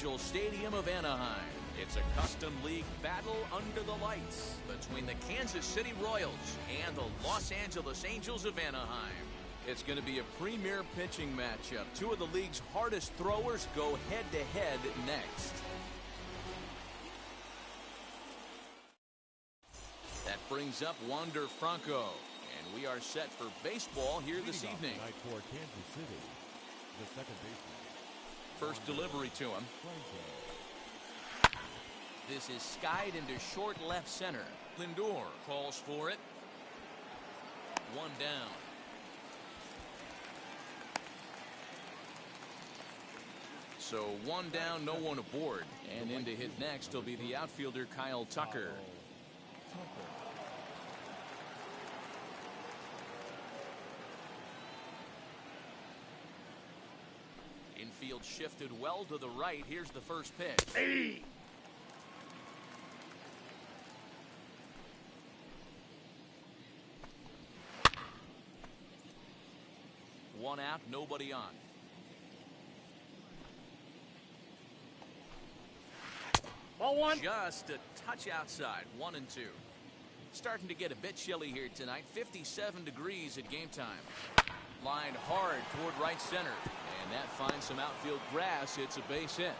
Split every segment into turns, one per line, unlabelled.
Angel Stadium of Anaheim. It's a custom league battle under the lights between the Kansas City Royals and the Los Angeles Angels of Anaheim. It's going to be a premier pitching matchup. Two of the league's hardest throwers go head-to-head next. That brings up Wander Franco, and we are set for baseball here this evening.
For Kansas City, the second baseman.
First delivery to him. This is skied into short left center. Lindor calls for it. One down. So one down, no one aboard. And in to hit next will be the outfielder Kyle Tucker. Infield shifted well to the right. Here's the first pitch.
Hey!
One out, nobody on.
Ball one.
Just a touch outside, 1-2. Starting to get a bit chilly here tonight. 57 degrees at game time. Lined hard toward right center. And that finds some outfield grass. It's a base hit.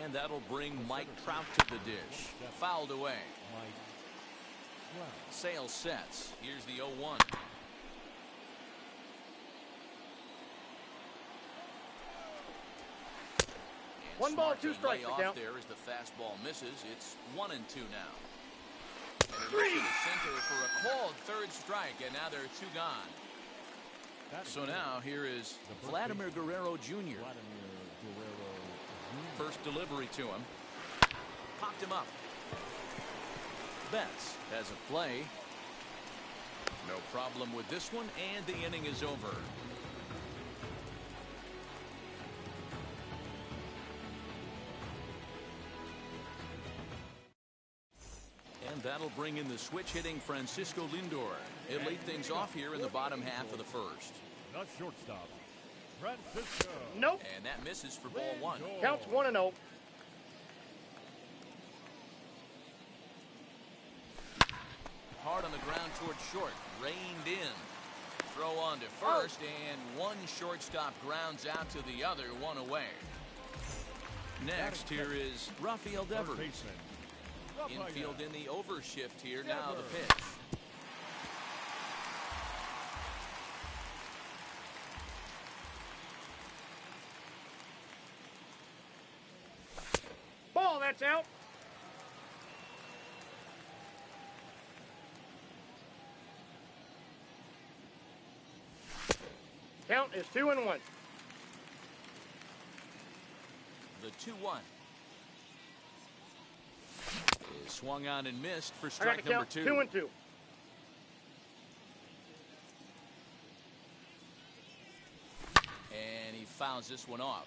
And that'll bring Mike Trout to the dish. Fouled away. Sale sets. Here's the 0-1.
One ball, two strikes to count.
There as the fastball misses. It's 1-2 now. And it looks to the center for a called third strike, and now there are two gone. So now here is Vladimir Guerrero Jr. First delivery to him. Popped him up. Betts has a play. No problem with this one, and the inning is over. And that'll bring in the switch-hitting Francisco Lindor. It laid things off here in the bottom half of the first.
The shortstop, Francisco.
Nope.
And that misses for ball one.
Counts 1-0.
Hard on the ground toward short. Reined in. Throw on to first, and one shortstop grounds out to the other, one away. Next, here is Rafael Devers. Infield in the overshift here. Now the pitch.
Ball, that's out. Count is 2-1.
The 2-1. Is swung on and missed for strike number 2.
2-2.
And he fouls this one off.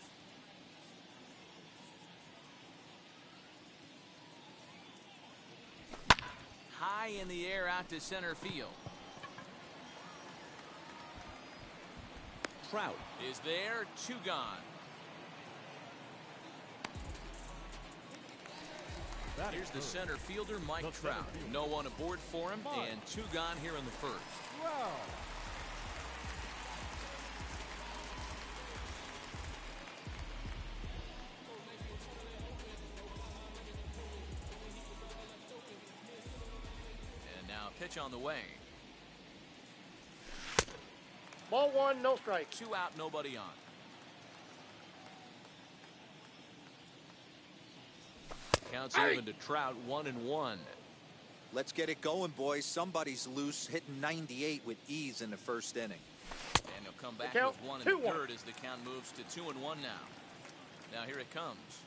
High in the air out to center field. Trout is there, two gone. Here's the center fielder, Mike Trout. No one aboard for him, and two gone here in the first.
Wow.
And now pitch on the way.
Ball one, no strike.
Two out, nobody on. Counts even to Trout, 1-1.
Let's get it going, boys. Somebody's loose, hitting 98 with ease in the first inning.
And he'll come back with 1 1/3 as the count moves to 2-1 now. Now here it comes.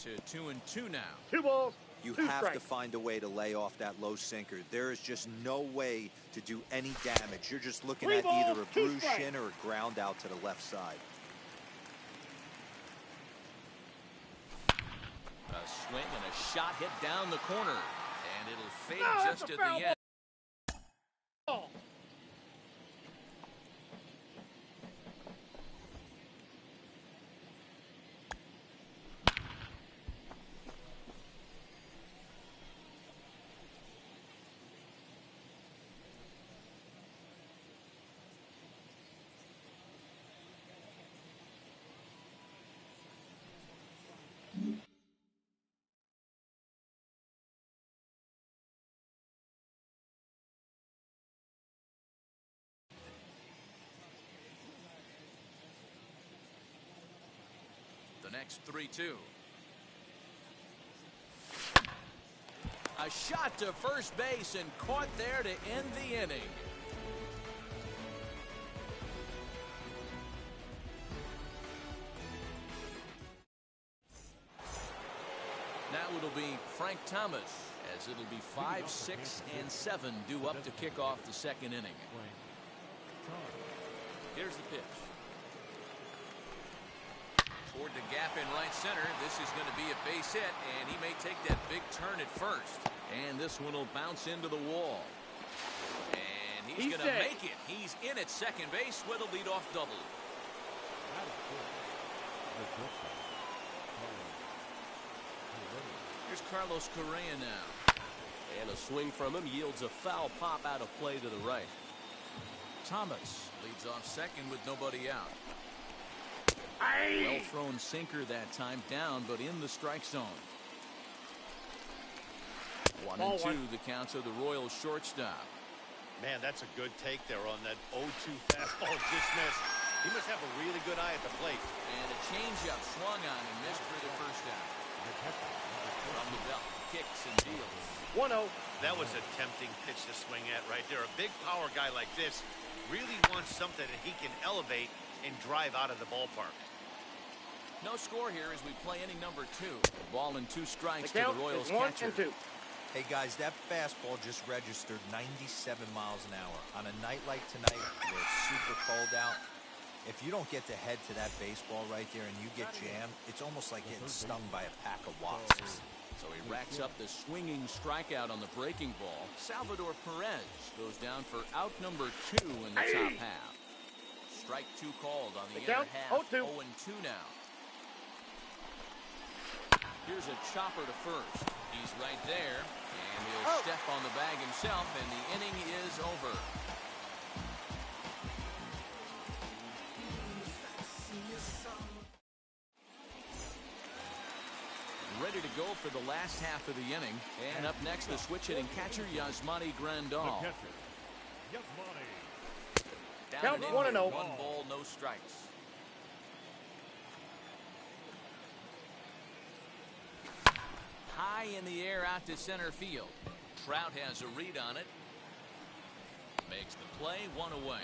To 2-2 now.
2 balls.
You have to find a way to lay off that low sinker. There is just no way to do any damage. You're just looking at either a bruised shin or a ground out to the left side.
A swing and a shot hit down the corner. And it'll fade just at the end. next 3-2. A shot to first base and caught there to end the inning. Now it'll be Frank Thomas, as it'll be 5, 6, and 7 due up to kick off the second inning. Here's the pitch. Toward the gap in right center. This is going to be a base hit, and he may take that big turn at first. And this one will bounce into the wall. And he's going to make it. He's in at second base with a leadoff double. Here's Carlos Correa now.
And a swing from him yields a foul pop out of play to the right.
Thomas leads off second with nobody out.
Aye.
Well thrown sinker that time, down but in the strike zone. 1 and 2 the counts of the Royals shortstop.
Man, that's a good take there on that 0-2 fastball dismissed. He must have a really good eye at the plate.
And a changeup swung on and missed for the first out. From the belt, kicks and deals.
1-0.
That was a tempting pitch to swing at right there. A big power guy like this really wants something that he can elevate and drive out of the ballpark.
No score here as we play inning number 2. Ball and 2 strikes
The
to
count
the Royals
is 1
catcher.
and 2.
Hey guys, that fastball just registered 97 miles an hour. On a night like tonight, where it's super cold out, if you don't get the head to that baseball right there and you get jammed, it's almost like getting stung by a pack of wasps.
So he racks up the swinging strikeout on the breaking ball. Salvador Perez goes down for out number 2 in the top half. Strike 2 called on the inner
count,
half.
0-2.
0-2 now. Here's a chopper to first. He's right there, and he'll step on the bag himself, and the inning is over. Ready to go for the last half of the inning. And up next, the switch-hitting catcher, Yasmani Grandal. Down
Count
and in
1-0.
here, 1 ball, no strikes. High in the air out to center field. Trout has a read on it. Makes the play, 1 away.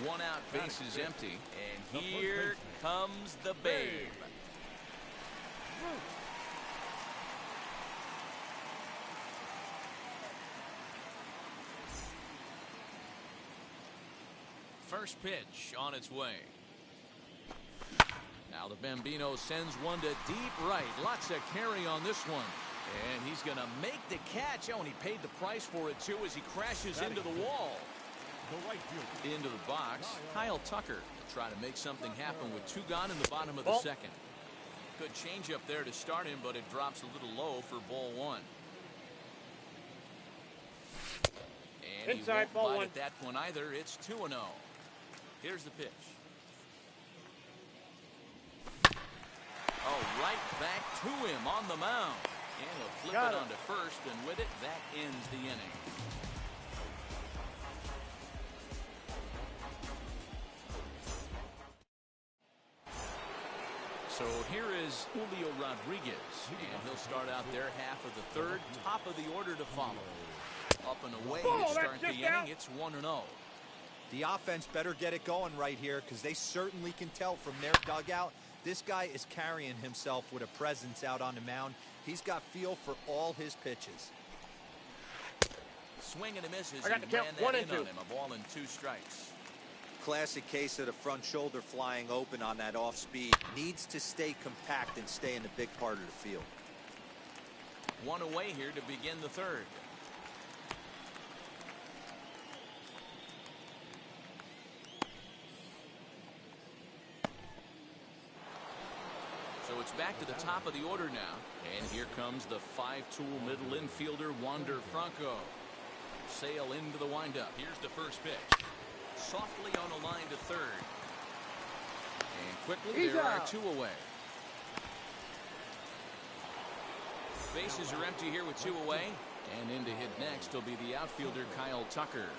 One out, base is empty, and here comes the Babe. First pitch on its way. Now the Bambino sends one to deep right. Lots of carry on this one. And he's going to make the catch. Oh, and he paid the price for it, too, as he crashes into the wall. Into the box, Kyle Tucker trying to make something happen with 2 gone in the bottom of the second. Good change up there to start him, but it drops a little low for ball 1. And
Inside,
he won't
ball
bite
1.
at that one either. It's 2-0. Here's the pitch. Oh, right back to him on the mound. And he'll flip it onto first, and with it, that ends the inning. So here is Julio Rodriguez, and he'll start out their half of the third, top of the order to follow. Up and away to start the inning, it's 1-0.
The offense better get it going right here, because they certainly can tell from their dugout this guy is carrying himself with a presence out on the mound. He's got feel for all his pitches.
Swing and a misses.
I got the count, 1 and 2.
On him. A ball and 2 strikes.
Classic case of the front shoulder flying open on that off speed. Needs to stay compact and stay in the big part of the field.
1 away here to begin the third. So it's back to the top of the order now. And here comes the 5-tool middle infielder, Wander Franco. Sail into the windup. Here's the first pitch. Softly on a line to third. And quickly there are 2 away. Bases are empty here with 2 away. And in to hit next will be the outfielder Kyle Tucker.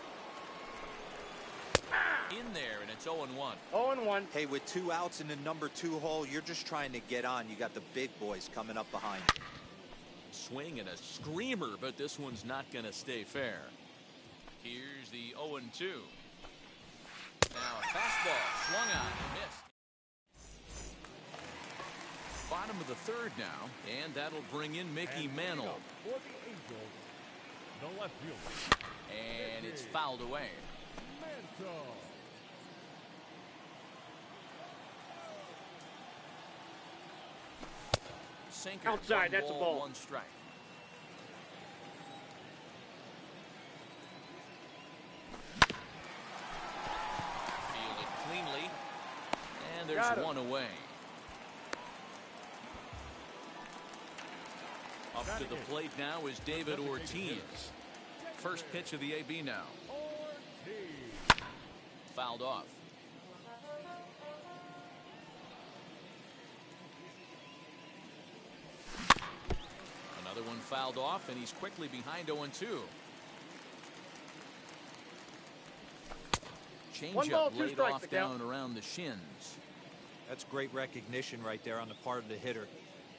In there, and it's 0-1.
0-1.
Hey, with 2 outs in the number 2 hole, you're just trying to get on. You got the big boys coming up behind you.
Swing and a screamer, but this one's not going to stay fair. Here's the 0-2. Now a fastball swung on and missed. Bottom of the third now, and that'll bring in Mickey Mantle.
For the Angels, the left fielder.
And it's fouled away.
Mantle.
Sinker.
Outside, that's a ball.
1 strike. Fielded cleanly. And there's
Got him.
1 away. Up to the plate now is David Ortiz. First pitch of the AB now.
Ortiz.
Fouled off. Another one fouled off, and he's quickly behind 0-2.
One ball,
Changeup
2
laid
strikes,
off
the count.
down around the shins.
That's great recognition right there on the part of the hitter.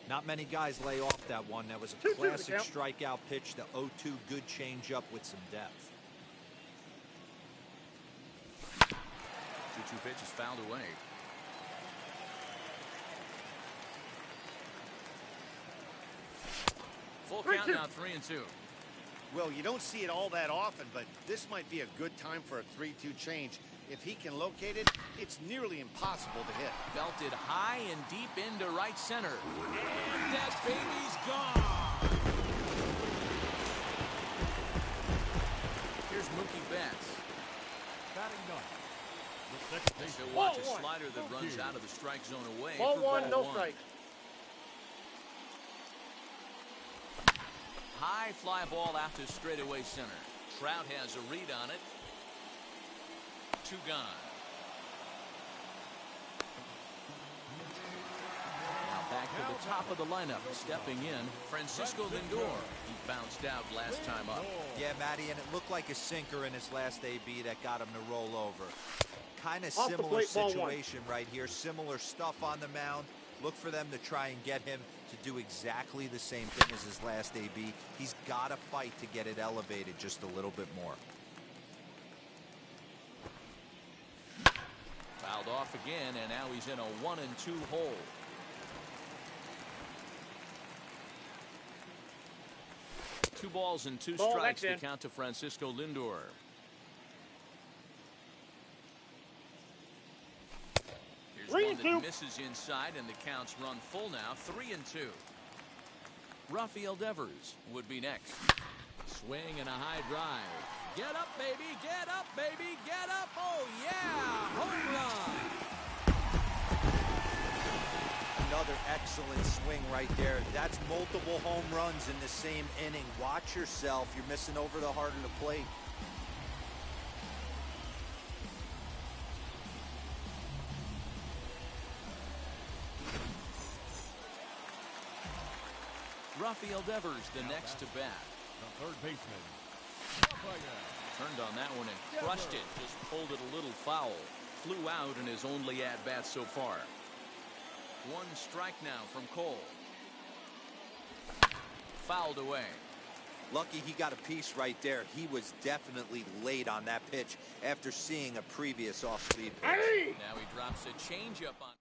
Not many guys lay off that one. That was a
2-2 the
classic
count.
strikeout pitch. The 0-2 good changeup with some depth.
2-2 pitch is fouled away. Full count
3-2.
now, 3-2.
Well, you don't see it all that often, but this might be a good time for a 3-2 change. If he can locate it, it's nearly impossible to hit.
Belted high and deep into right center. And that baby's gone. Here's Mookie Betts.
Batting ninth, the second
She'll
baseman.
watch a
Ball 1.
slider that runs out of the strike zone away.
Ball
for
1, no
1.
strikes.
High fly ball out to straightaway center. Trout has a read on it. 2 gone. Now back to the top of the lineup. Stepping in, Francisco Lindor. He bounced out last time up.
Yeah, Matty, and it looked like a sinker in his last AB that got him to roll over. Kind of
Off the
similar
plate, ball 1.
situation right here. Similar stuff on the mound. Look for them to try and get him to do exactly the same thing as his last AB. He's got to fight to get it elevated just a little bit more.
Fouled off again, and now he's in a 1-2 hole. Two balls and 2
Ball,
strikes
that's
to
in.
count to Francisco Lindor. Here's one
3-2.
that misses inside, and the count's run full now. 3-2. Rafael Devers would be next. Swing and a high drive. Get up, baby! Get up, baby! Get up! Oh, yeah! Home run!
Another excellent swing right there. That's multiple home runs in the same inning. Watch yourself. You're missing over the heart of the plate.
Rafael Devers, the next to bat.
The third baseman, Rafael.
Turned on that one and crushed it. Just pulled it a little foul. Flew out in his only at-bat so far. 1 strike now from Cole. Fouled away.
Lucky he got a piece right there. He was definitely late on that pitch after seeing a previous off-speed pitch.
Hey!
Now he drops a changeup on.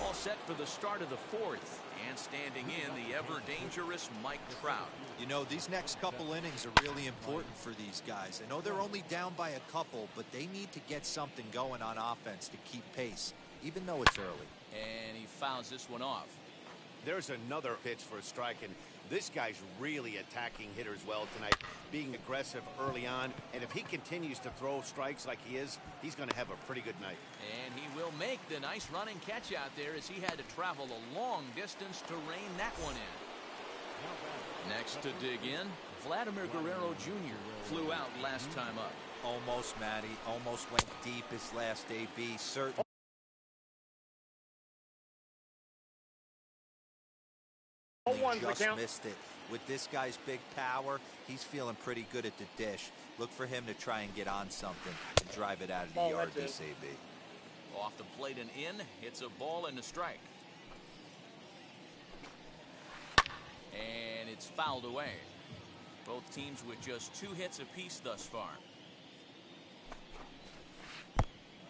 All set for the start of the 4th. And standing in, the ever-dangerous Mike Trout.
You know, these next couple innings are really important for these guys. I know they're only down by a couple, but they need to get something going on offense to keep pace, even though it's early.
And he fouls this one off.
There's another pitch for a strike, and this guy's really attacking hitters well tonight, being aggressive early on. And if he continues to throw strikes like he is, he's going to have a pretty good night.
And he will make the nice running catch out there as he had to travel a long distance to rein that one in. Next to dig in, Vladimir Guerrero Jr. flew out last time up.
Almost, Matty. Almost went deep his last AB. Certainly.
Ball 1's the
Just
count.
missed it. With this guy's big power, he's feeling pretty good at the dish. Look for him to try and get on something and drive it out of the yard this AB.
Off the plate and in, it's a ball and a strike. And it's fouled away. Both teams with just 2 hits apiece thus far.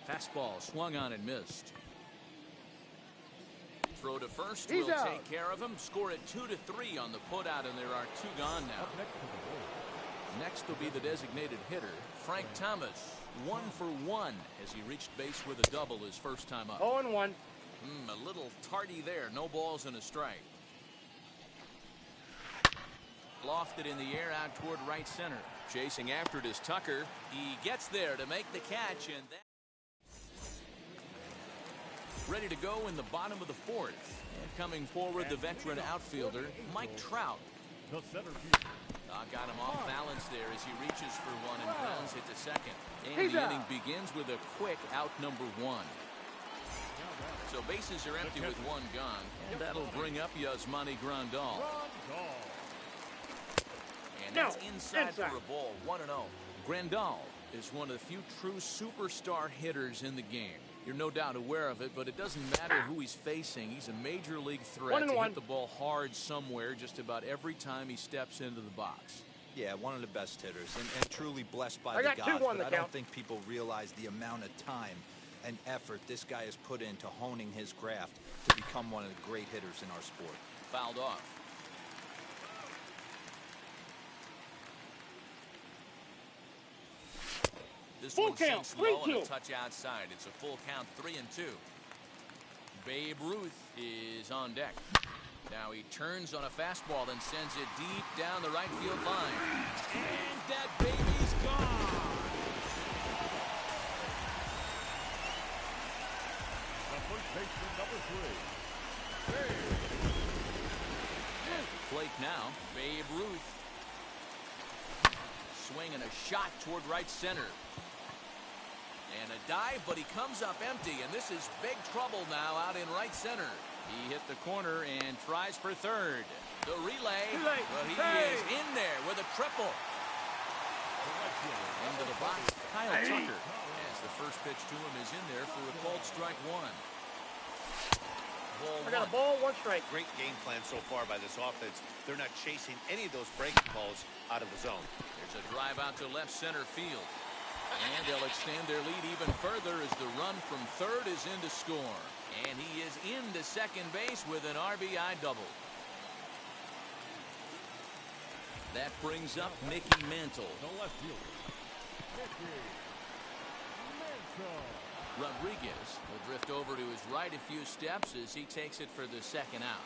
Fastball swung on and missed. Throw to first will take care of him. Score it 2-3 on the putout, and there are 2 gone now. Next will be the designated hitter, Frank Thomas. 1 for 1 as he reached base with a double his first time up.
0-1.
A little tardy there. No balls and a strike. Lofted in the air out toward right center. Chasing after it is Tucker. He gets there to make the catch, and that ready to go in the bottom of the 4th. And coming forward, the veteran outfielder, Mike Trout.
The center field.
Got him off balance there as he reaches for one and grounds it to second. And the inning begins with a quick out number 1. So bases are empty with 1 gone, and that'll bring up Yasmani Grandal. And that's inside for a ball, 1-0. Grandal is one of the few true superstar hitters in the game. You're no doubt aware of it, but it doesn't matter who he's facing. He's a major league threat to hit the ball hard somewhere just about every time he steps into the box.
Yeah, one of the best hitters, and truly blessed by the gods, but I don't think people realize the amount of time and effort this guy has put into honing his craft to become one of the great hitters in our sport.
Fouled off. This
full
one
count,
sinks low and a
3-2.
touch outside. It's a full count, 3-2. Babe Ruth is on deck. Now he turns on a fastball and sends it deep down the right field line. And that baby's gone.
The first baseman, number 3.
At the plate now, Babe Ruth. Swinging a shot toward right center. And a dive, but he comes up empty, and this is big trouble now out in right center. He hit the corner and tries for third. The relay, but he is in there with a triple. Into the box, Kyle Tucker, as the first pitch to him is in there for a called strike 1.
I got a ball, 1 strike.
Great game plan so far by this offense. They're not chasing any of those breaking balls out of the zone.
There's a drive out to left center field. And they'll extend their lead even further as the run from third is in to score. And he is into second base with an RBI double. That brings up Mickey Mantle.
The left fielder, Mickey Mantle.
Rodriguez will drift over to his right a few steps as he takes it for the second out.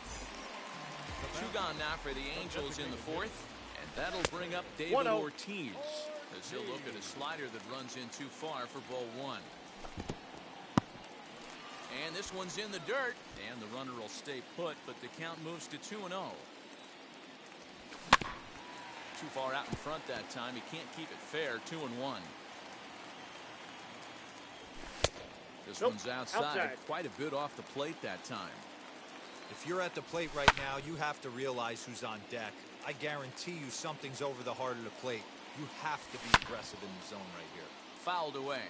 2 gone now for the Angels in the 4th. And that'll bring up David Ortiz as he'll look at a slider that runs in too far for ball 1. And this one's in the dirt, and the runner will stay put, but the count moves to 2-0. Too far out in front that time. He can't keep it fair. 2-1. This one's outside. Quite a bit off the plate that time.
If you're at the plate right now, you have to realize who's on deck. I guarantee you something's over the heart of the plate. You have to be aggressive in the zone right here.
Fouled away.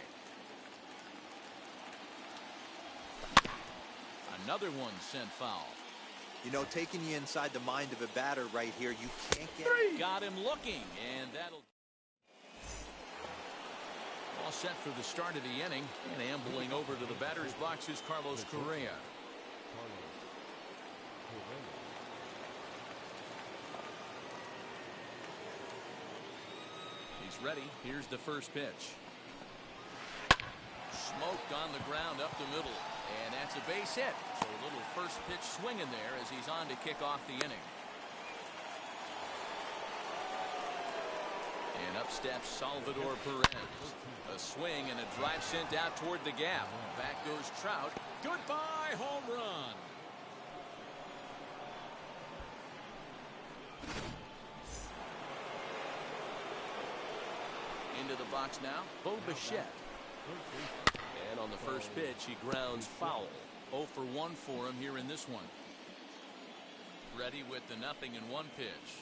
Another one sent foul.
You know, taking you inside the mind of a batter right here, you can't get...
Got him looking, and that'll... All set for the start of the inning, and ambling over to the batter's box is Carlos Correa. He's ready. Here's the first pitch. Smoked on the ground up the middle, and that's a base hit. So a little first pitch swinging there as he's on to kick off the inning. And up steps Salvador Perez. A swing and a drive sent out toward the gap. Back goes Trout. Goodbye, home run. Into the box now, Bo Bichette.
And on the first pitch, he grounds foul.
0 for 1 for him here in this one. Ready with the 0-1 pitch.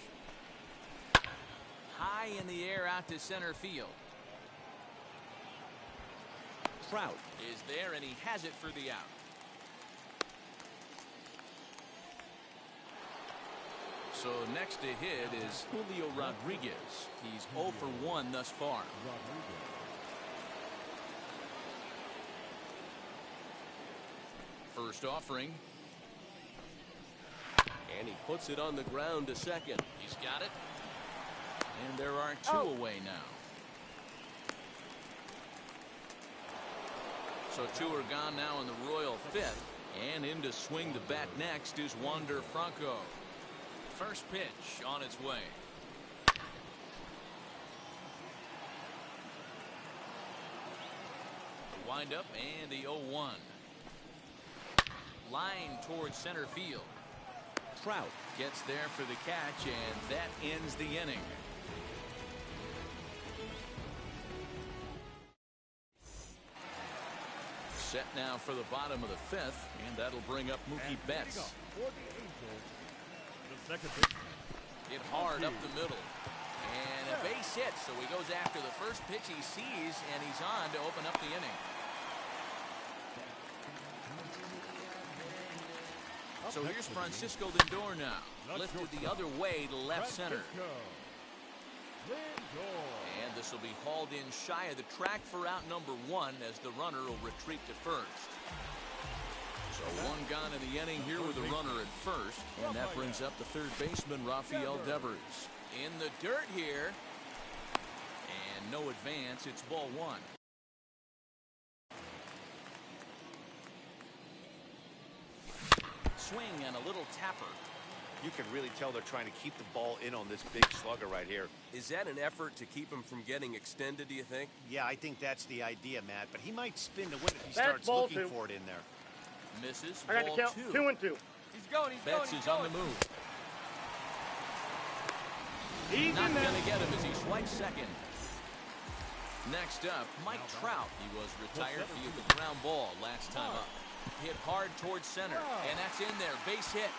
high in the air out to center field.
Trout
Is there, and he has it for the out. So next to hit is Julio Rodriguez. He's 0 for 1 thus far. First offering.
and he puts it on the ground to second.
He's got it. And there are two away now. So two are gone now in the Royal fifth. And in to swing the bat next is Wander Franco. First pitch on its way. The windup and the 0-1. Line towards center field.
Trout
Gets there for the catch, and that ends the inning. Set now for the bottom of the fifth, and that'll bring up Mookie Betts.
For the Angels, the second baseman.
Hit hard up the middle. And a base hit, so he goes after the first pitch he sees, and he's on to open up the inning. So here's Francisco Lindor now. Lifted the other way to left center. And this will be hauled in shy of the track for out number one as the runner will retreat to first. So one gone in the inning here with a runner at first. And that brings up the third baseman, Rafael Devers. In the dirt here. And no advance. It's ball one. Swing and a little tapper.
You can really tell they're trying to keep the ball in on this big slugger right here.
Is that an effort to keep him from getting extended, do you think?
Yeah, I think that's the idea, Matt. But he might spin to win if he
That's
starts
ball
looking
two.
for it in there.
Misses.
I got to
Ball
count
2.
2 and 2.
He's going.
Betts is on the move.
He's
Not
in
going
there.
to get him as he swipes second. Next up, Mike Trout. He was retired via the ground ball last time up. Hit hard towards center, and that's in there. Base hit.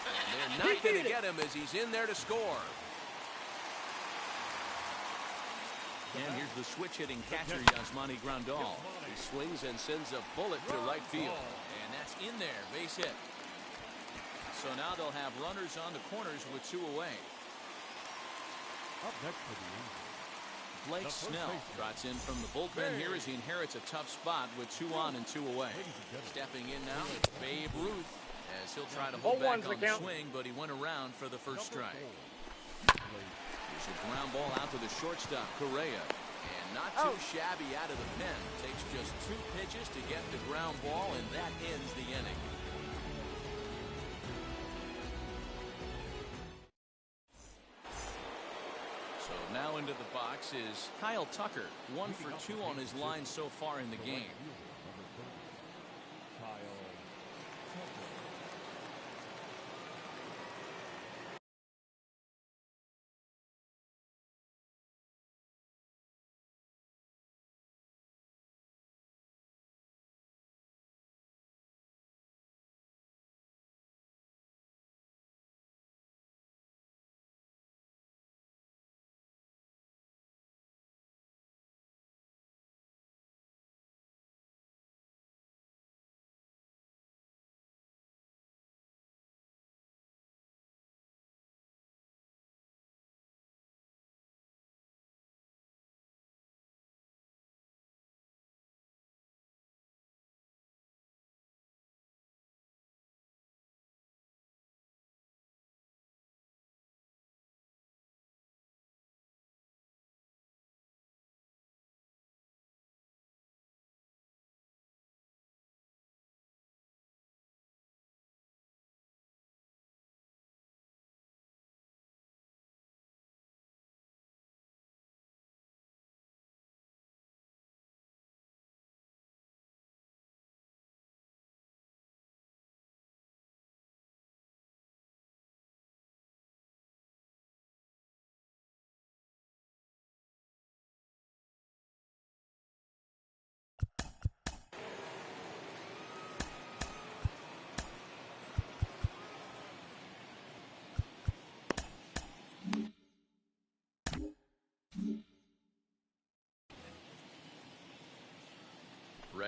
And they're not going to get him as he's in there to score. And here's the switch-hitting catcher, Yasmani Grandal.
He swings and sends a bullet to right field.
And that's in there. Base hit. So now they'll have runners on the corners with two away.
Up next for the Angels.
Blake
The first
Snell
baseman.
trots in from the bullpen here as he inherits a tough spot with 2 on and 2 away. Stepping in now, it's Babe Ruth as he'll try to hold back
0-1's
on
the
the
count.
swing, but he went around for the first strike.
Blake.
Here's a ground ball out to the shortstop, Correa. And not too shabby out of the pen. Takes just 2 pitches to get the ground ball, and that ends the inning. So now into the box is Kyle Tucker, 1 for 2 on his line so far in the game.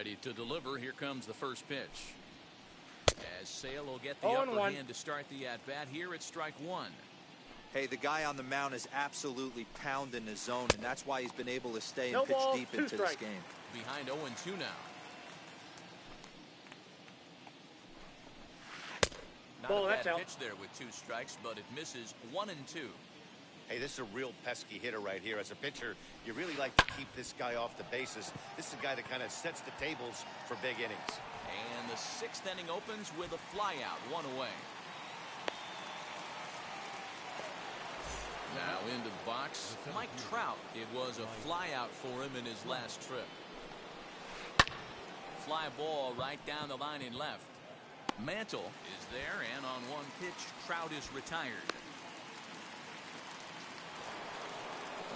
Ready to deliver. Here comes the first pitch. As Sale will get the
0-1.
upper hand to start the at-bat here at strike one.
Hey, the guy on the mound is absolutely pounding his zone, and that's why he's been able to stay
No
and pitch
balls,
deep
2
into this
strikes.
game.
Behind 0-2 now. Not
Ball,
a
that's
bad
out.
pitch there with 2 strikes, but it misses 1-2.
Hey, this is a real pesky hitter right here. As a pitcher, you really like to keep this guy off the bases. This is a guy that kind of sets the tables for big innings.
And the 6th inning opens with a flyout, 1 away. Now into the box, Mike Trout. It was a flyout for him in his last trip. Fly ball right down the line in left. Mantle is there, and on 1 pitch, Trout is retired.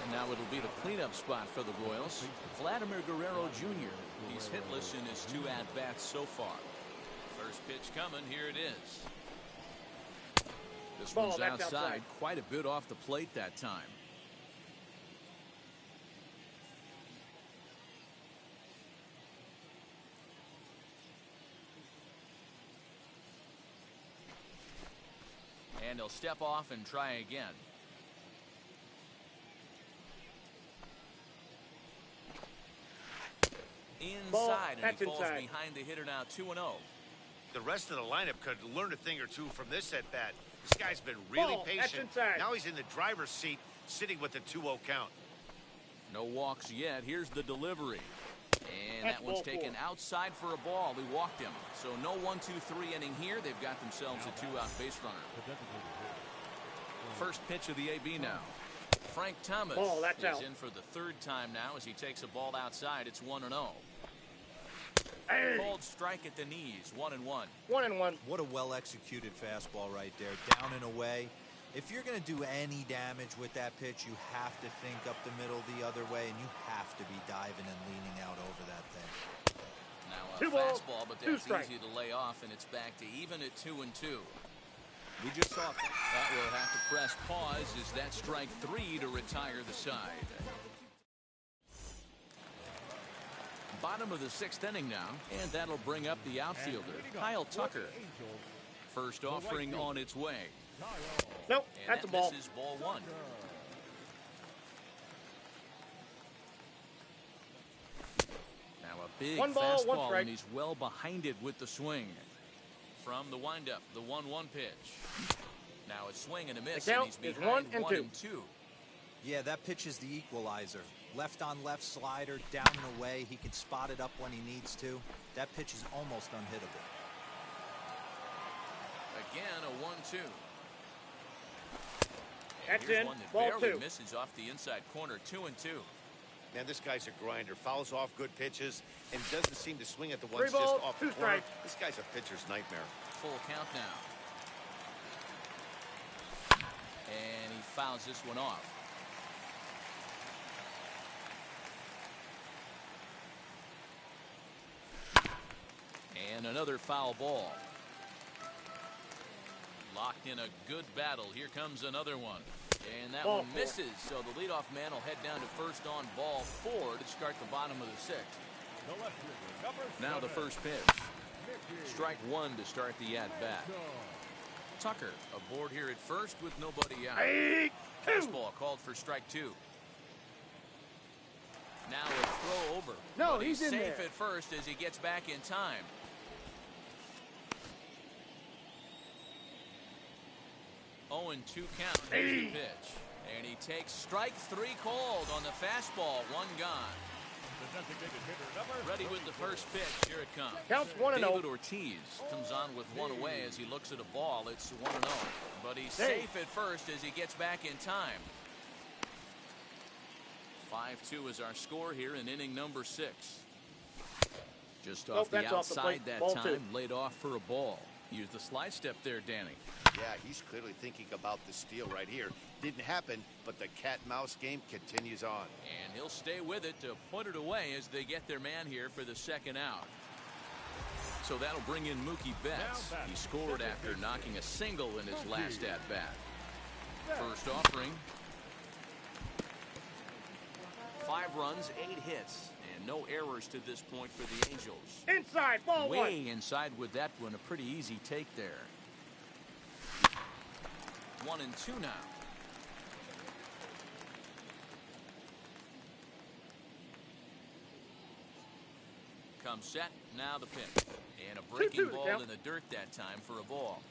And now it'll be the cleanup spot for the Royals. Vladimir Guerrero Jr. He's hitless in his 2 at-bats so far. First pitch coming. Here it is. This
Ball,
one's
that's
outside.
outside.
Quite a bit off the plate that time. And he'll step off and try again. Inside, and
that's
he falls
inside.
behind the hitter now, 2-0.
The rest of the lineup could learn a thing or two from this at-bat. This guy's been really
Ball, that's
patient.
inside.
Now he's in the driver's seat, sitting with the 2-0 count.
No walks yet. Here's the delivery. And
That's
that one's
ball
taken
4.
outside for a ball. He walked him. So no 1-2-3 inning here. They've got themselves a 2-out base runner. First pitch of the AB now. Frank Thomas
Ball, that's
is
out.
in for the 3rd time now as he takes a ball outside. It's 1-0.
Hey.
Called strike at the knees. 1-1.
1-1.
What a well-executed fastball right there, down and away. If you're going to do any damage with that pitch, you have to think up the middle the other way, and you have to be diving and leaning out over that thing.
Now a
2 balls,
fastball, but
2
that's
strikes.
easy to lay off, and it's back to even at 2-2.
We just saw
That will have to press pause as that strike 3 to retire the side. Bottom of the 6th inning now, and that'll bring up the outfielder, Kyle Tucker. First offering on its way.
Nope,
And
that's a
that
ball.
misses ball 1. Now a big
1 ball, 1
fastball,
strike.
and he's well behind it with the swing. From the windup, the 1-1 pitch. Now a swing and a miss,
The
and
count
he's
is
behind
1 and
1
2.
and 2.
Yeah, that pitch is the equalizer. Left on left slider, down and away. He can spot it up when he needs to. That pitch is almost unhittable.
Again, a 1-2.
That's
Here's
in.
one that
Ball
barely
2.
misses off the inside corner, 2-2.
Man, this guy's a grinder. Fouls off good pitches and doesn't seem to swing at the
3
ones just
balls,
off
2
the corner.
strikes.
This guy's a pitcher's nightmare.
Full count now. And he fouls this one off. And another foul ball. Locked in a good battle. Here comes another one. And that
Ball
one
4.
misses. So the leadoff man will head down to first on ball 4 to start the bottom of the 6th.
The left fielder, number
Now the
7,
first pitch.
Mickey
Strike 1 to start the at-bat. Tucker aboard here at first with nobody out.
Hey, 2.
Fastball called for strike 2. Now a throw over.
No,
but
he's in
safe
there.
at first as he gets back in time. Oh, and 2 count. Here's the pitch. And he takes strike 3 called on the fastball. 1 gone.
the designated hitter, number
Ready with the first pitch. Here it comes.
Counts 1-0.
David Ortiz comes on with 1 away as he looks at a ball. It's 1-0. But he's safe at first as he gets back in time. 5-2 is our score here in inning number 6. Just off the
that's off the
outside
plate.
that
Ball
time,
2.
laid off for a ball. Use the slide step there, Danny.
Yeah, he's clearly thinking about the steal right here. Didn't happen, but the cat-mouse game continues on.
And he'll stay with it to put it away as they get their man here for the 2nd out. So that'll bring in Mookie Betts. He scored after knocking a single in his last at-bat. First offering. 5 runs, 8 hits, and no errors to this point for the Angels.
Inside, ball one.
Way inside with that one. A pretty easy take there. 1-2 now. Comes set. Now the pitch. And a breaking
2-2
ball
count.
in the dirt that time for a ball.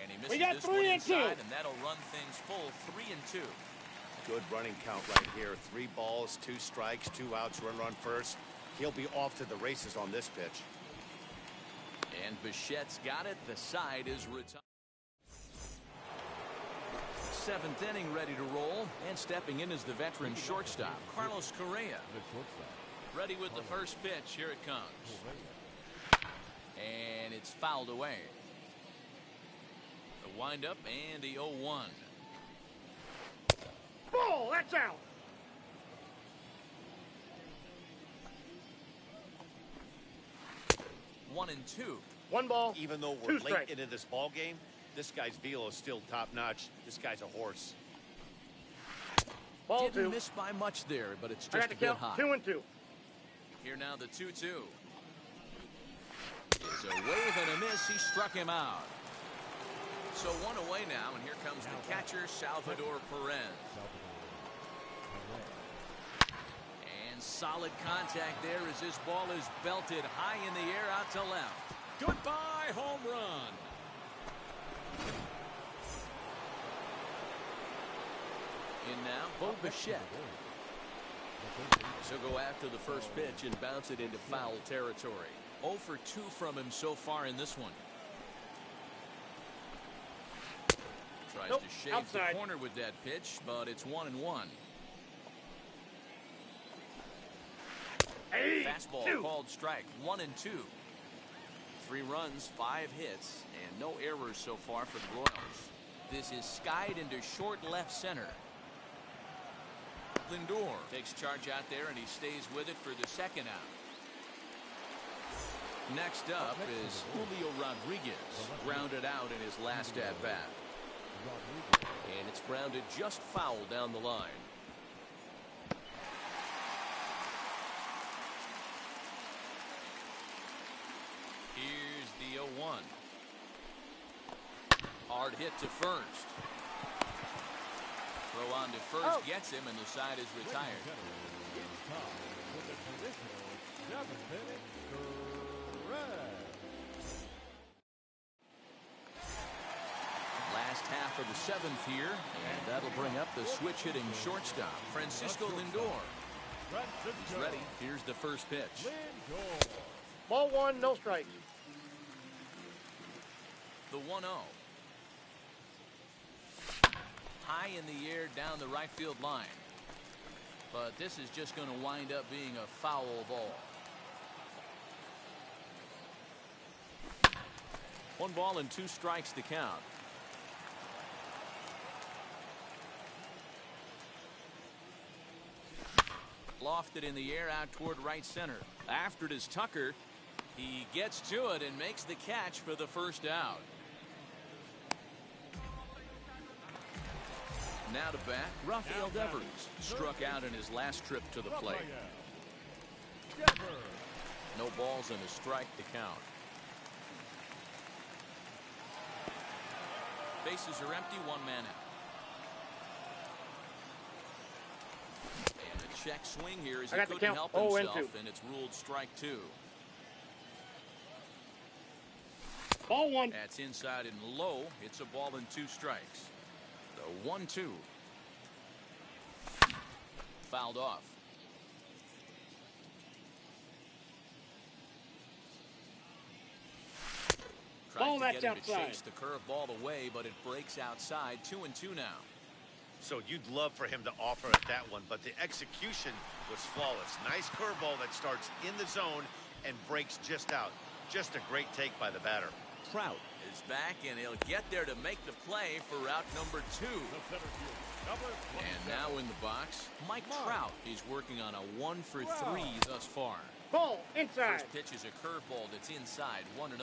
And he misses
got
this
3
one
and 2.
inside, and that'll run things full 3-2.
Good running count right here. 3 balls, 2 strikes, 2 outs, run first. He'll be off to the races on this pitch.
And Bichette's got it. The side is retired. 7th inning ready to roll. And stepping in is the veteran shortstop, Carlos Correa.
The shortstop.
Ready with the first pitch. Here it comes. And it's fouled away. The windup and the 0-1.
Ball, that's out.
One and two.
1 ball.
Even though
2
we're late
strikes.
into this ball game, this guy's velo is still top notch. This guy's a horse.
Ball
Didn't
2.
miss by much there, but it's
I
just
got
a
to
bit
count.
high.
2-2.
Here now the 2-2. It's a wave and a miss. He struck him out. So 1 away now, and here comes the catcher, Salvador Perez. And solid contact there as this ball is belted high in the air out to left. Goodbye, home run. In now, Bo Bichette. So go after the first pitch and bounce it into foul territory. 0 for 2 from him so far in this one. Tries
Nope,
to shave
outside.
the corner with that pitch, but it's 1-1.
Hey,
Fastball
2.
called strike. 1-2. 3 runs, 5 hits, and no errors so far for the Royals. This is skied into short left center. Lindor takes charge out there, and he stays with it for the second out. Next up is Julio Rodriguez, grounded out in his last at-bat. And it's grounded just foul down the line. Here's the 0-1. Hard hit to first. Throw on to first gets him, and the side is retired.
With the traditional 7-minute stretch.
Last half of the 7th here, and that'll bring up the switch-hitting shortstop, Francisco Lindor. He's ready. Here's the first pitch.
Lindor.
Ball 1, no strikes.
The 1-0. High in the air down the right field line. But this is just going to wind up being a foul ball. 1 ball and 2 strikes to count. Lofted in the air out toward right center. After it is Tucker. He gets to it and makes the catch for the first out. Now to bat, Rafael Devers struck out in his last trip to the plate. No balls and a strike to count. Bases are empty, 1 man out. And a check swing here as he couldn't help himself, and it's ruled strike 2.
Ball 1.
That's inside and low. It's a ball and 2 strikes. The 1-2. Fouled off.
Ball,
Tried to
that's
get him to
outside.
chase the curveball away, but it breaks outside. 2-2 now.
So you'd love for him to offer at that one, but the execution was flawless. Nice curveball that starts in the zone and breaks just out. Just a great take by the batter.
Trout is back, and he'll get there to make the play for route number 2. And now in the box, Mike Trout. He's working on a 1 for 3 thus far.
Ball, inside.
First pitch is a curveball that's inside, 1-0.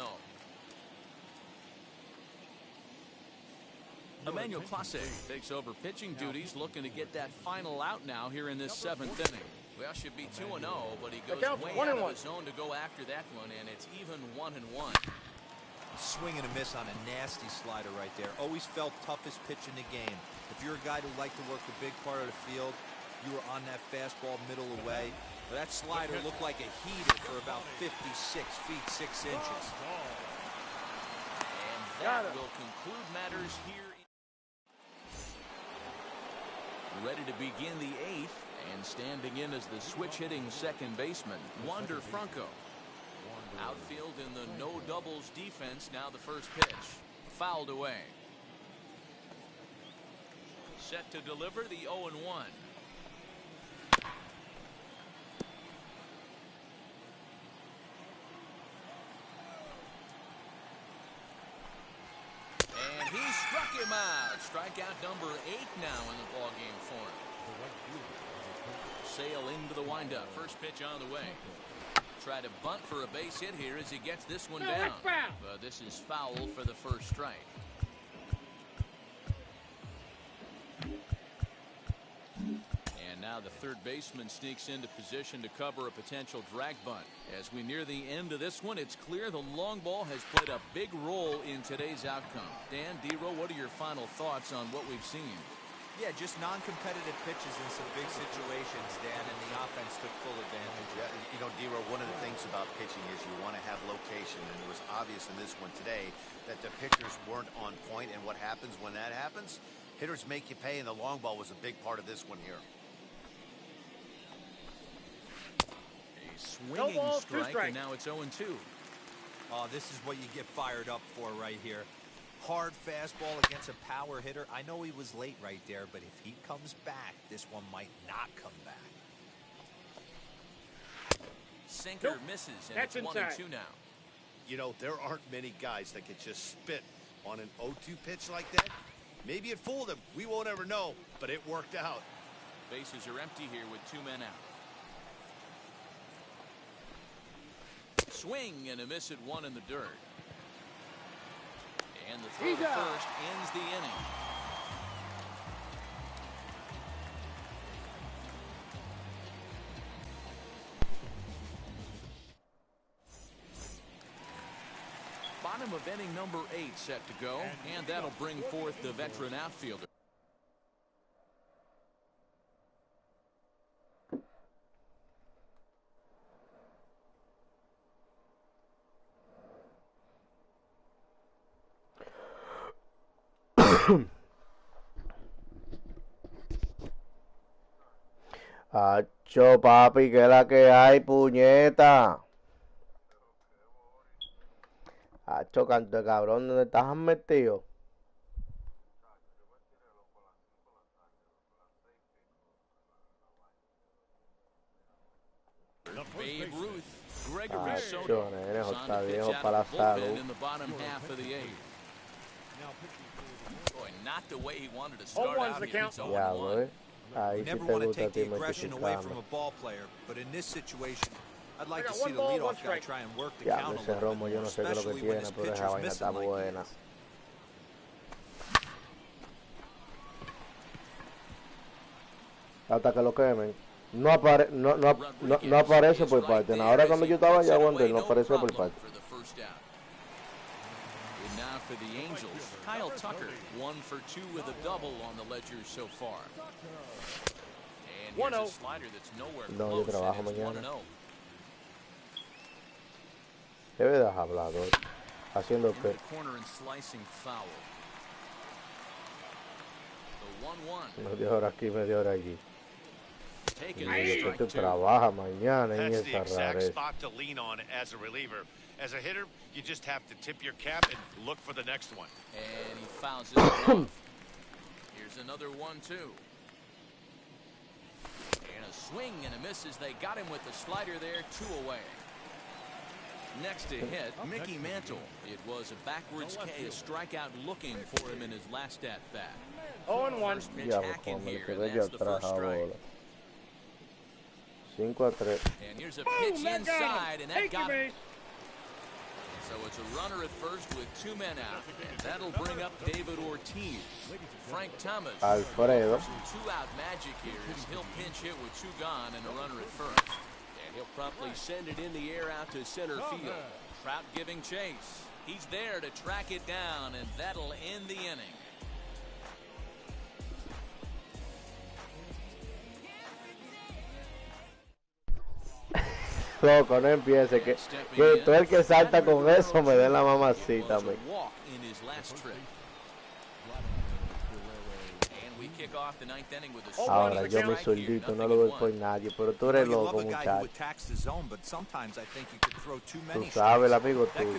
Emmanuel Clase takes over pitching duties, looking to get that final out now here in this 7th inning. Well, should be 2-0, but he goes way out of his zone to go after that one, and it's even 1-1.
Swing and a miss on a nasty slider right there. Always felt toughest pitch in the game. If you're a guy who liked to work the big part of the field, you were on that fastball middle away. That slider looked like a heater for about 56 feet 6 inches.
And that will conclude matters here. Ready to begin the 8th, and standing in as the switch-hitting second baseman, Wander Franco. Outfield in the no doubles defense. Now the first pitch. Fouled away. Set to deliver the 0-1. And he struck him out. Strikeout number 8 now in the ballgame for him. Sail into the windup. First pitch on the way. Try to bunt for a base hit here as he gets this one down. But this is foul for the first strike. And now the third baseman sneaks into position to cover a potential drag bunt. As we near the end of this one, it's clear the long ball has played a big role in today's outcome. Dan, D-Row, what are your final thoughts on what we've seen?
Yeah, just non-competitive pitches in some big situations, Dan, and the offense took full advantage.
Yeah, you know, D-Row, one of the things about pitching is you want to have location, and it was obvious in this one today that the pitchers weren't on point, and what happens when that happens? Hitters make you pay, and the long ball was a big part of this one here.
A swinging strike, and now it's 0-2.
Oh, this is what you get fired up for right here. Hard fastball against a power hitter. I know he was late right there, but if he comes back, this one might not come back.
Sinker misses, and it's 1-2 now.
You know, there aren't many guys that can just spit on an 0-2 pitch like that. Maybe it fooled him. We won't ever know, but it worked out.
Bases are empty here with 2 men out. Swing and a miss at 1 in the dirt. And the throw to first ends the inning. Bottom of inning number 8 set to go, and that'll bring forth the veteran outfielder.
Acho, papi, que es la que hay, puñeta. Acho, canto de cabrón, ¿dónde estás metido?
Babe Ruth, Gregory
Acho,
Soto,
nene, eso
on
está
to
viejo
pitch out
para la
of the bullpen
salud.
in the bottom half of the 8th. Boy, not the way he wanted to start out here. It's 0-1.
Ya, güey. Ahí
You
sí
never
te
want to
gusta a
take
ti
the aggression away from
metificando.
a ball player, but in this situation, I'd like
I
to
got
see
one
the
ball, one
leadoff guy
strike.
try and work the
Ya,
count a
ese
little bit
Romo yo
more,
no sé qué es lo que
especially when
tiene,
his
pero esa
pitcher's
vaina
missing
está
like he
buena.
is.
Hasta que lo quemen. No aparece por parte. Ahora cuando yo estaba allá, Wander, no apareció por parte.
And now for the Angels, Kyle Tucker, 1 for 2 with a double on the ledger so far. And here's a slider that's nowhere
No, yo
close,
trabajo
and it's
mañana.
1-0.
¿Qué me das hablador? Haciendo
Into
qué.
the corner and slicing foul. The 1-1.
Media hora aquí, media hora allí.
Taken
Y
strike
tú
2.
trabajas mañana en
That's the
esa
exact
rareza.
spot to lean on as a reliever. As a hitter, you just have to tip your cap and look for the next one.
And he fouls it off. Here's another 1-2. And a swing and a miss as they got him with the slider there, 2 away. Next to hit, Mickey Mantle. It was a backwards K, a strikeout looking for him in his last at-bat.
0-1.
First pitch
Ya, pues
hacking
como me
here,
quedé
and
yo
that's the
atrás
first
a
strike.
bola. 5-3.
And here's a pitch inside, and that got him. So it's It's a runner at first with 2 men out, and that'll bring up David Ortiz. Frank Thomas.
Alfredo.
Some 2-out magic here as he'll pinch hit with 2 gone and a runner at first.
And he'll promptly send it in the air out to center field.
Trout giving chase. He's there to track it down, and that'll end the inning.
Loco, no empiece, que todo el que salta con eso me dé la mamacita, me. Ahora yo mi sueldito no lo doy por nadie, pero tú eres loco, muchacho. Tú sabes, el amigo tuyo.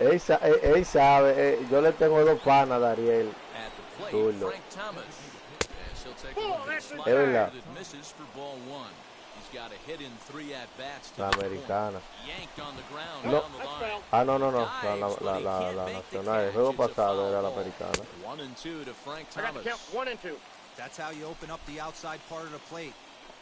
Él sabe, yo le tengo 2 panas a Dariel. Tulo. Es verdad. La americana. No. Ah, no. La nacional. El juego pasado era la americana.
1 and 2 to Frank
I got
Thomas.
to count 1 and 2.
That's how you open up the outside part of the plate.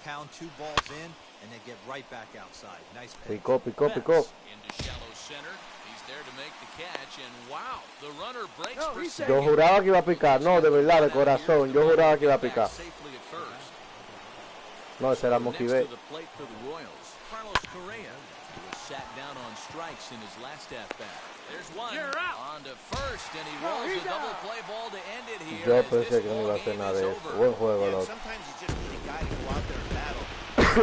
Pound 2 balls in, and then get right back outside. Nice pitch.
Picó.
Into shallow center. He's there to make the catch, and wow, the runner breaks for second.
Yo juraba que iba a picar. No, de verdad, de corazón. Yo juraba que iba a picar.
Safely at first.
No, ese era Moquivé.
Next to the plate for the Royals, Carlos Correa, who was sat down on strikes in his last at-bat. There's one
You're out.
on to first, and he rolls
he's
a double
out.
play ball to end it here.
Yo
as
pensé
this
que no iba a hacer
ball
nada
game
de
is
eso.
over.
Buen juego, loco.
Sometimes you just need a guy to go out there and battle.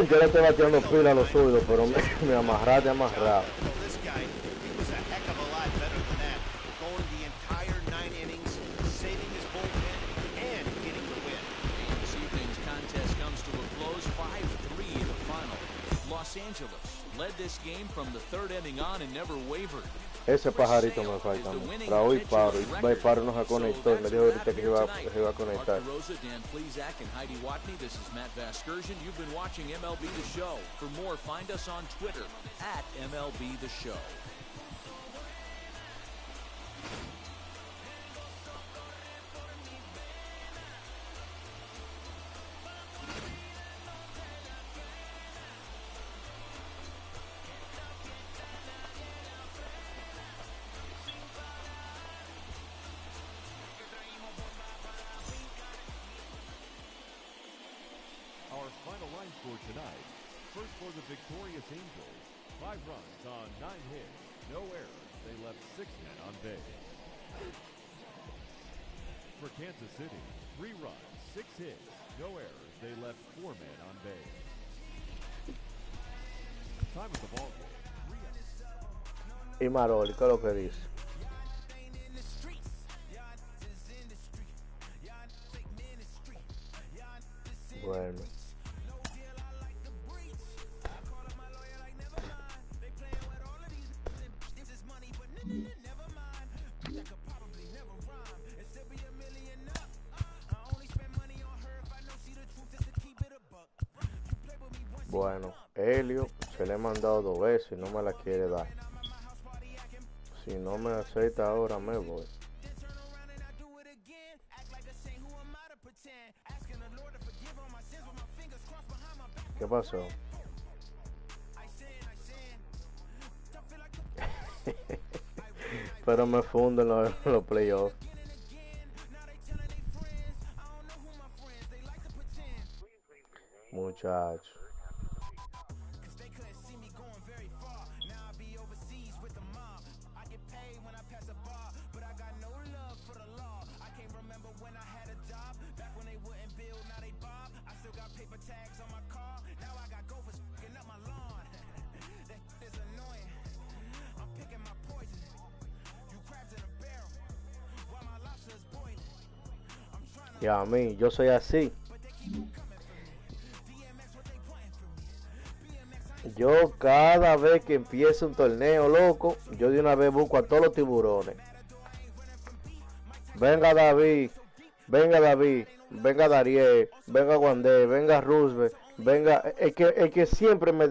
Yo le estoy batiendo pila a los suyos, pero me amarraste amarrado.
This guy, he was a heck of a lot better than that. Going the entire 9 innings, saving his bullpen, and getting the win.
And this evening's contest comes to a close, 5-3 in the final. Los Angeles led this game from the 3rd inning on and never wavered.
Ese pajarito me falta. Raúl y Paro. Y Paro nos ha conectado. Me dijo ahorita que se iba a conectar.
Mark DeRosa, Dan Plesac, and Heidi Watney. This is Matt Vasgersian. You've been watching MLB The Show. For more, find us on Twitter at MLB The Show.
Our final line score tonight. First for the victorious Angels. 5 runs on 9 hits. No errors. They left 6 men on base. For Kansas City, 3 runs, 6 hits. No errors. They left 4 men on base. Time of the ball game. 3 outs.
Y Maroli, ¿qué es lo que dice? Bueno. Bueno, Helio se le he mandado 2 veces y no me la quiere dar. Si no me acepta ahora me voy. ¿Qué pasó? Pero me fundo en los playoffs. Muchachos. Y a mí, yo soy así. Yo cada vez que empiezo un torneo, loco, yo de una vez busco a todos los tiburones. Venga David, venga Dariel, venga Wandé, venga Roosevelt, venga, el que siempre me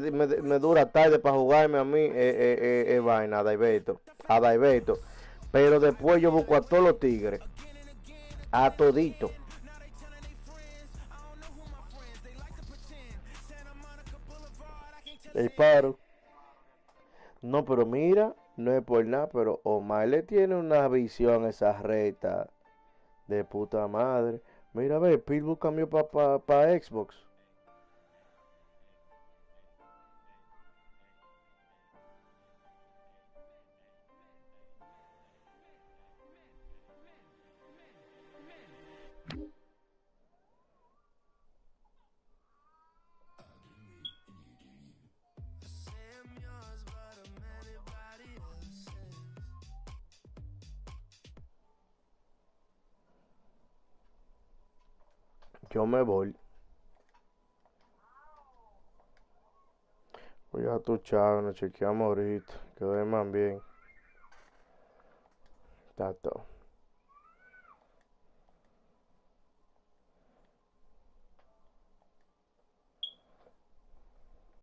dura tarde para jugarme a mí vaina, a Daibeto. Pero después yo busco a todos los tigres, a todito. El paro. No, pero mira, no es por nada, pero Omar le tiene una visión a esa reta de puta madre. Mira, ve, Pitbull cambió para Xbox. Yo me voy. Voy a tu chavo, nos chequeamos ahorita. Que duerman bien. Tato.